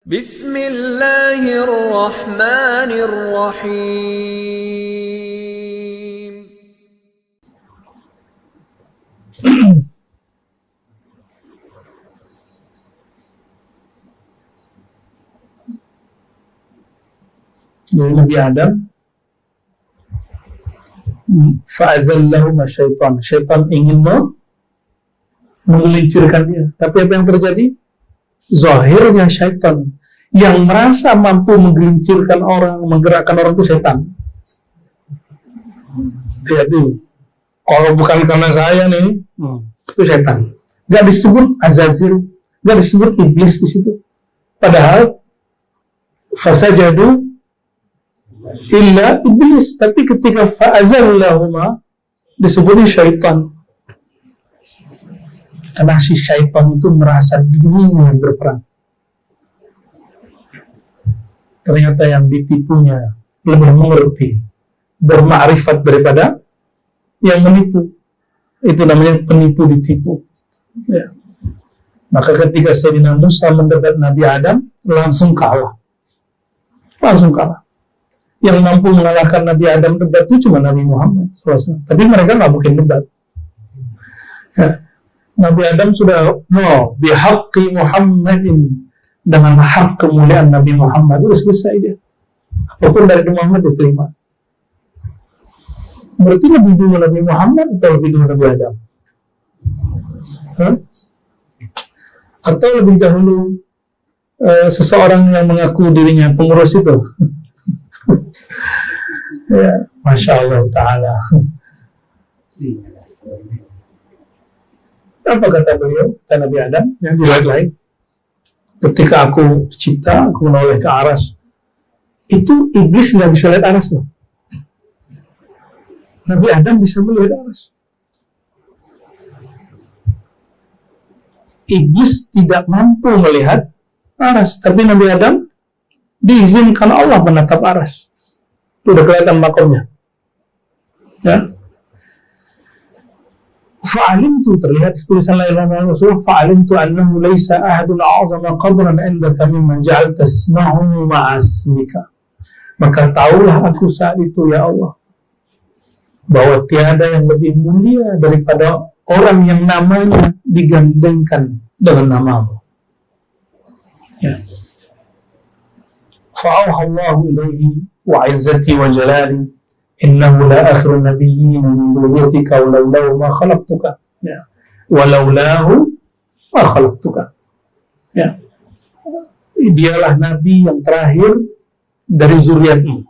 Bismillahirrahmanirrahim. Dari Nabi Adam, fa'azallahuma syaitan. Syaitan ingin menggelincirkan dia. Tapi apa yang terjadi? Zahirnya syaitan yang merasa mampu menggelincirkan orang, menggerakkan orang itu syaitan. Jadi, kalau bukan karena saya nih, itu syaitan. Gak disebut Azazil, gak disebut iblis di situ. Padahal fasajadu illa iblis, tapi ketika fa'azallahuma disebutnya syaitan, karena si syaitan itu merasa dirinya yang berperan. Ternyata yang ditipunya lebih mengerti, bermakrifat daripada yang menipu. Itu namanya penipu ditipu, ya. Maka ketika Sayyidina Musa mendebat Nabi Adam, langsung kalah. Yang mampu mengalahkan Nabi Adam debat itu cuma Nabi Muhammad SAW. Tapi mereka nggak mungkin debat, ya. Nabi Adam sudah bihaqqi Muhammadin, dengan hak kemuliaan Nabi Muhammad, udah selesai dia. Apapun dari Muhammad diterima. Berarti lebih dulu Nabi Muhammad atau lebih dulu Nabi Adam? Atau lebih dahulu seseorang yang mengaku dirinya pengurus itu? Ya, Masya Allah Ta'ala. Apa kata beliau, kata Nabi Adam yang diriwayat lain, ketika aku cipta, aku menoleh ke aras, itu iblis nggak bisa lihat aras loh. Nabi Adam bisa melihat aras. Iblis tidak mampu melihat aras, tapi Nabi Adam diizinkan Allah menatap aras. Itu udah kelihatan makomnya, ya. Fa'alimtu, terlihat tulisan la ilaha illallah Rasulullah, fa'alimtu annahu laysa ahadun a'zama qadran indaka mimman ja'alta ismahu ma'asmika. Maka taulah aku saat itu, ya Allah, bahwa tiada yang lebih mulia daripada orang yang namanya digandengkan dengan namamu, ya. Fa'auhallahu ilaihi wa izzati wa jalali innahu la akhiru nabiyyin min dhurriyyatika walaulahu ma khalaqtuka, ya. Walaulahu ma khalaqtuka, ya. Dialah nabi yang terakhir dari zuriatmu.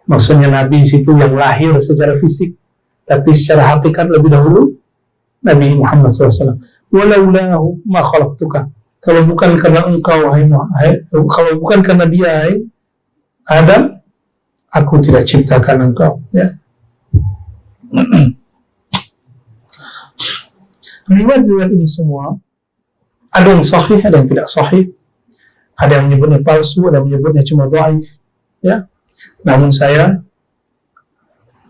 Maksudnya nabi di situ yang lahir secara fisik, tapi secara hakikat lebih dahulu Nabi Muhammad SAW. Walaulahu ma khalaqtuka, kalau bukan karena engkau, kalau bukan karena dia, Adam, aku tidak ciptakan engkau, ya. Riwayat ini semua ada yang sahih, ada yang tidak sahih, ada yang menyebutnya palsu, ada yang menyebutnya cuma dhaif, ya. Namun saya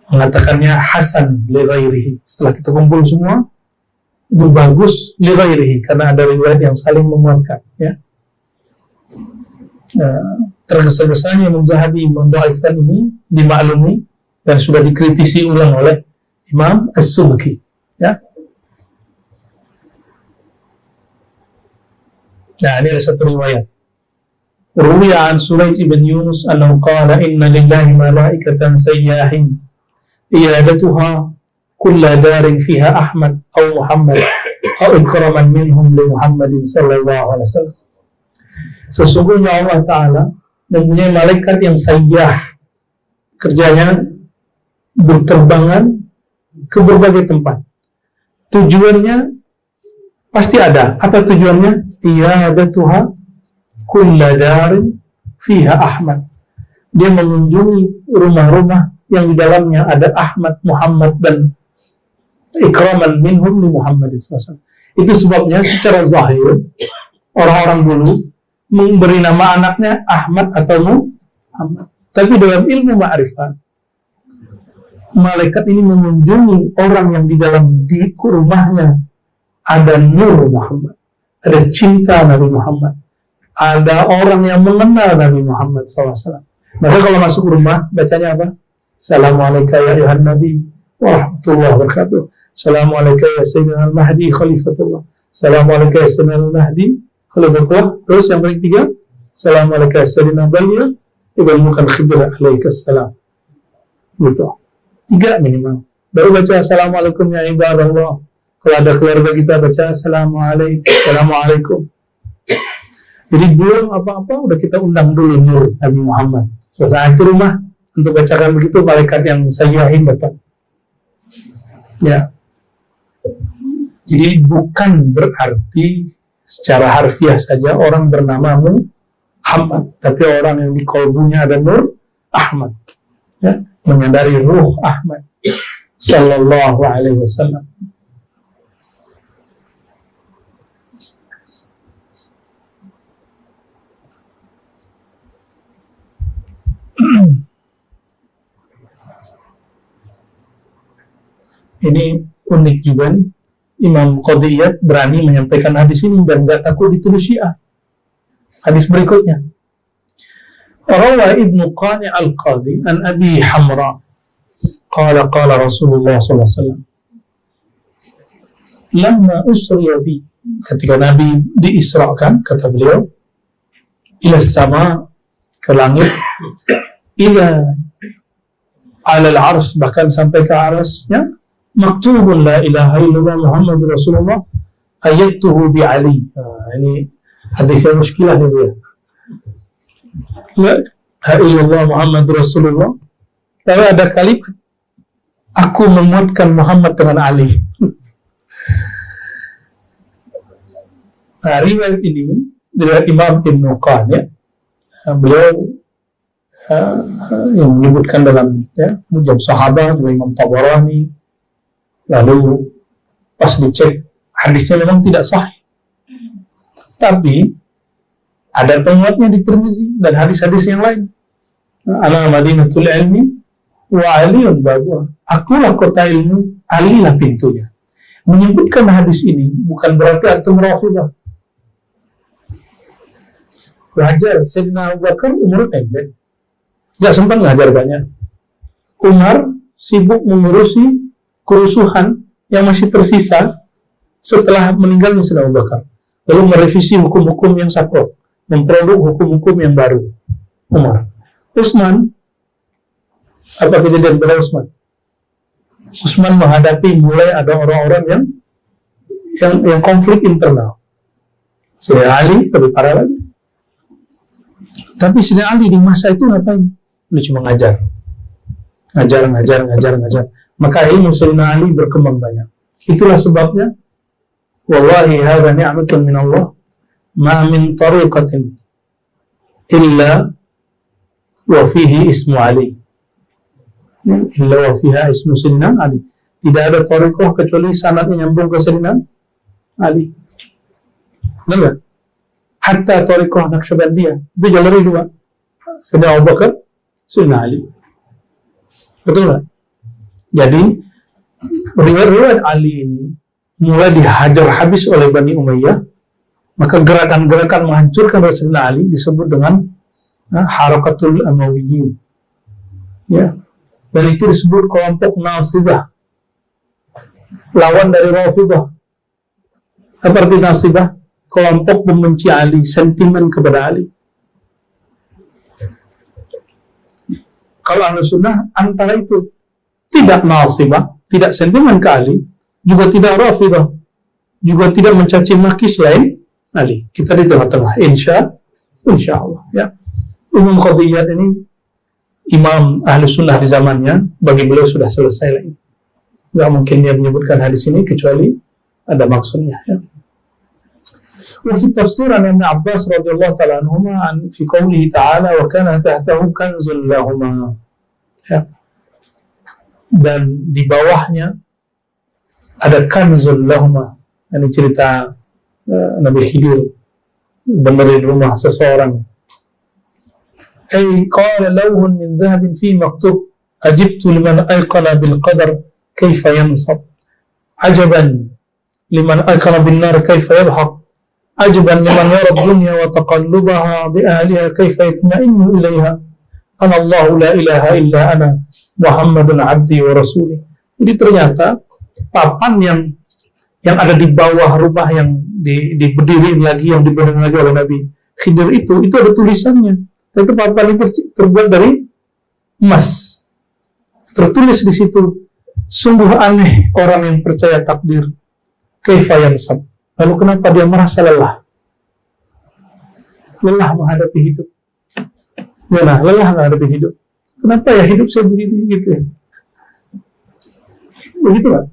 mengatakannya hasan li ghairihi. Setelah kita kumpul semua, itu bagus li ghairihi, karena ada riwayat yang saling menguatkan, ya. Tergesa-gesanya Imam Zahabi mendhaifkan ini dimaklumi dan sudah dikritisi ulang oleh Imam As-Subki, ya. Nah, ini ada satu riwayat. Ruwiya an Sulayd ibn Yunus annahu qala inna lillahi malaikatan sayyahin iyadatuha kulla darin fiha Ahmad aw Muhammad aw ikraman minhum li Muhammadin sallallahu alaihi wasallam. Sesungguhnya Allah Ta'ala mempunyai malaikat yang sayyah, kerjanya berterbangan ke berbagai tempat. Tujuannya pasti ada. Apa tujuannya? Iyadatuha kulla darin fiha Ahmad. Dia mengunjungi rumah-rumah yang di dalamnya ada Ahmad, Muhammad, dan ikraman minhum li Muhammadin SAW. Itu sebabnya secara zahir orang-orang dulu memberi nama anaknya Ahmad atau Muhammad. Tapi dalam ilmu ma'rifat, malaikat ini mengunjungi orang yang di dalam rumahnya ada nur Muhammad, ada cinta Nabi Muhammad, ada orang yang mengenal Nabi Muhammad SAW. Maka kalau masuk rumah, bacanya apa? Assalamualaikum ya ayuhan Nabi warahmatullahi wabarakatuh. Assalamualaikum ya Sayyidina al-Mahdi Khalifatullah. Assalamualaikum ya Sayyidina al-Mahdi Khalifatullah. Terus yang paling tiga, Assalamualaikum ya Sayyidina Balya Ibn Mukan Khidr alaikassalam. Gitu. Tiga minimal. Baru baca Assalamualaikum ya ibadallah. Kalau ada keluarga kita baca Assalamualaikum. Assalamualaikum. Jadi belum apa-apa udah kita undang dulu Nur Nabi Muhammad. Saat itu rumah untuk bacakan begitu, malaikat yang sayyahin datang. Ya. Jadi bukan berarti secara harfiah saja orang bernama Muhammad, tapi orang yang di kalbunya ada Nur Ahmad. Ya, menyadari ruh Ahmad sallallahu alaihi wasallam. Ini unik juga nih, Imam Qadiyat berani menyampaikan hadis ini dan gak takut dituduh Syiah. Hadis berikutnya, Rawa Ibnu Qani Al-Qadi an Abi Hamra qala qala Rasulullah sallallahu alaihi wasallam lamma usriya bi, ketika Nabi diisrakan, kata beliau, ila sama, ke langit, ila alal ars, bahkan sampai ke arasnya, maktubun la ilaha illallah Muhammad Rasulullah ayatuhu bi Ali. Ini hadis yang muskilah nih dia. La ilaha illallah Muhammad Rasulullah. Lalu ada kalimat, aku menguatkan Muhammad dengan Ali. Nah, riwayat ini dari Imam Ibnu Qani, beliau yang menyebutkan dalam Mujam Sahabat, juga Imam Tabarani. Lalu pas dicek hadisnya memang tidak sahih, tapi ada penguatnya di Tirmizi dan hadis-hadis yang lain. Ana madinatul ilmi wa aliyun babuha, akulah kota ilmu, Ali lah pintunya. Menyebutkan hadis ini bukan berarti antum Rafidah. Belajar Sayyidina Abu Bakar umur pendek, gak sempat ngajar banyak. Umar sibuk mengurusi kerusuhan yang masih tersisa setelah meninggalnya Sayyidina Abu Bakar, lalu merevisi hukum-hukum yang saklek, memproduk hukum-hukum yang baru. Umar. Utsman, apa kejadian pada Utsman? Utsman menghadapi mulai ada orang-orang yang konflik internal. Sayyidina Ali lebih parah lagi. Tapi Sayyidina Ali di masa itu ngapain? Dia cuma ngajar. Maka ilmu Sayyidina Ali berkembang banyak. Itulah sebabnya, wallahi hadza ni'matun min Allah, ma min tariqatin illa wa fihi ismu Ali. Illa wa fiha ismu Sayyidina Ali. Tidak ada tariqah kecuali sanadnya nyambung ke Sayyidina Ali. Benar? Hatta tariqah Naqsyabandiyah itu jalur dua, Sayyidina Abu Bakar, Sayyidina Ali. Betul nggak? Jadi riwayat Ali ini mulai dihajar habis oleh Bani Umayyah, maka gerakan-gerakan menghancurkan Rasulullah Ali disebut dengan Harakatul Amawiyyin. Ya. Dan itu disebut kelompok Nasibah, lawan dari Rafidah. Apa arti Nasibah? Kelompok membenci Ali, sentimen kepada Ali. Kalau Ahlussunnah antara itu, tidak Nasibah, tidak sentimen ke Ali, juga tidak Rafidah, juga tidak mencaci maki selain Ali. Kita di tengah-tengah, insya Allah. Ya. Imam Qadiyat ini imam Ahlussunnah di zamannya, bagi beliau sudah selesai lagi. Tidak mungkin dia menyebutkan hadis ini kecuali ada maksudnya. Ya. وفي التفسير عن ابن عباس رضي الله تعالى عنهما في قوله تعالى وكان تحته كنز لهما. Ya. Dan di bawahnya ada kanzul lahuma. Ini cerita Nabi Khidir benerin rumah seseorang. Ay qala lawhun min zahabin fi maktub ajibtu liman ayqana bil qadar kaifa yansab ajaban liman ayqana bin nar kaifa yadhhak ajaban liman yara dunya wa taqallubaha bi ahliha kaifa yatma'innu ilaiha anallahu la ilaha illa ana Muhammadun abdi wa rasuli. Jadi ternyata papan yang ada di bawah rumah yang diberdiriin lagi, yang dibenerin lagi oleh Nabi Khidir itu ada tulisannya. Itu papan itu terbuat dari emas. Tertulis di situ, sungguh aneh orang yang percaya takdir. Kaifa yansab. Lalu kenapa dia merasa lelah? Lelah menghadapi hidup. Lelah menghadapi hidup. Kenapa ya hidup saya begini gitu ya? Begitu kan?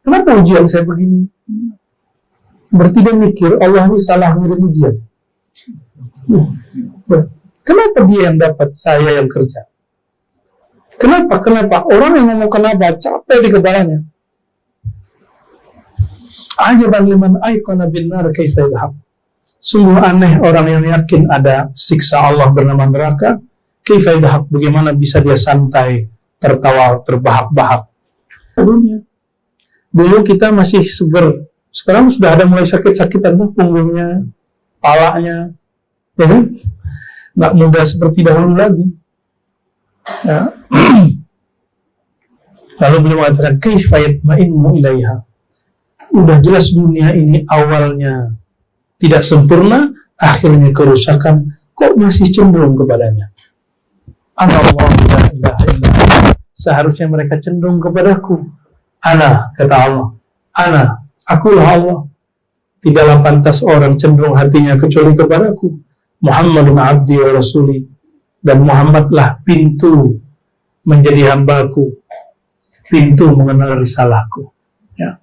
Kenapa ujian saya begini? Berarti dia mikir Allah ini salah ngirim ujian. Kenapa dia yang dapat, saya yang kerja? Kenapa? Orang yang ngomong kenapa capek di kepalanya. Ajaban liman aiqana bin nar kaifa yadhhab. Sungguh aneh orang yang yakin ada siksa Allah bernama neraka. Kaifa yadhhab, bagaimana bisa dia santai, tertawa, terbahak-bahak. Dulu kita masih seger. Sekarang sudah ada mulai sakit-sakitan tuh punggungnya, palanya, ya kan? Nggak mudah seperti dahulu lagi. Ya. Lalu beliau mengatakan kaifa yatma'innu ilaiha. Udah jelas dunia ini awalnya tidak sempurna, akhirnya kerusakan, kok masih cenderung kepadanya. Anallahu la ilaha illa ana. Seharusnya mereka cenderung kepadaku. Ana, kata Allah. Ana, akulah Allah. Tidaklah pantas orang cenderung hatinya kecuali kepadaku. Muhammadun abdi wa rasuli. Dan Muhammadlah pintu menjadi hambaku, pintu mengenal risalahku. Ya.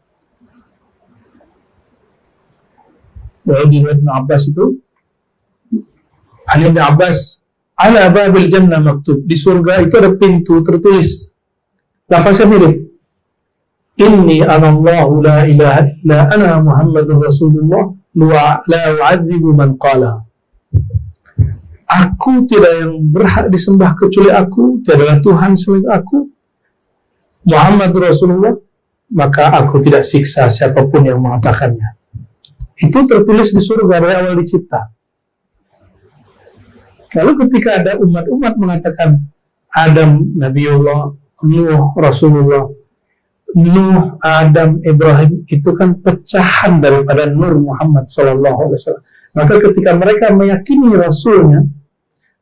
Di Ibn Abbas itu, Ibn Abbas, ala babil jannah maktub, di surga itu ada pintu tertulis, lafaznya mirip. Inni anallahu la ilaha illa ana Muhammadun Rasulullah la u'adzibu man qala. Aku tidak yang berhak disembah kecuali aku, tiadalah Tuhan selain aku, Muhammad Rasulullah, maka aku tidak siksa siapapun yang mengatakannya. Itu tertulis di surga dari awal dicipta. Lalu ketika ada umat-umat mengatakan Adam, Nabiullah, Nuh, Rasulullah, Nuh, Adam, Ibrahim, itu kan pecahan daripada Nur Muhammad SAW. Maka ketika mereka meyakini Rasulnya,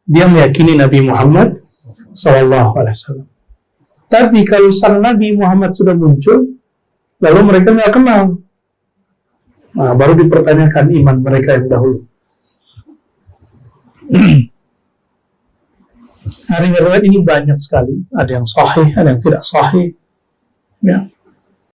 dia meyakini Nabi Muhammad SAW. Tapi kalau sang Nabi Muhammad sudah muncul, lalu mereka nggak kenal, nah, baru dipertanyakan iman mereka yang dahulu. Riwayat ini banyak sekali, ada yang sahih, ada yang tidak sahih. Ya.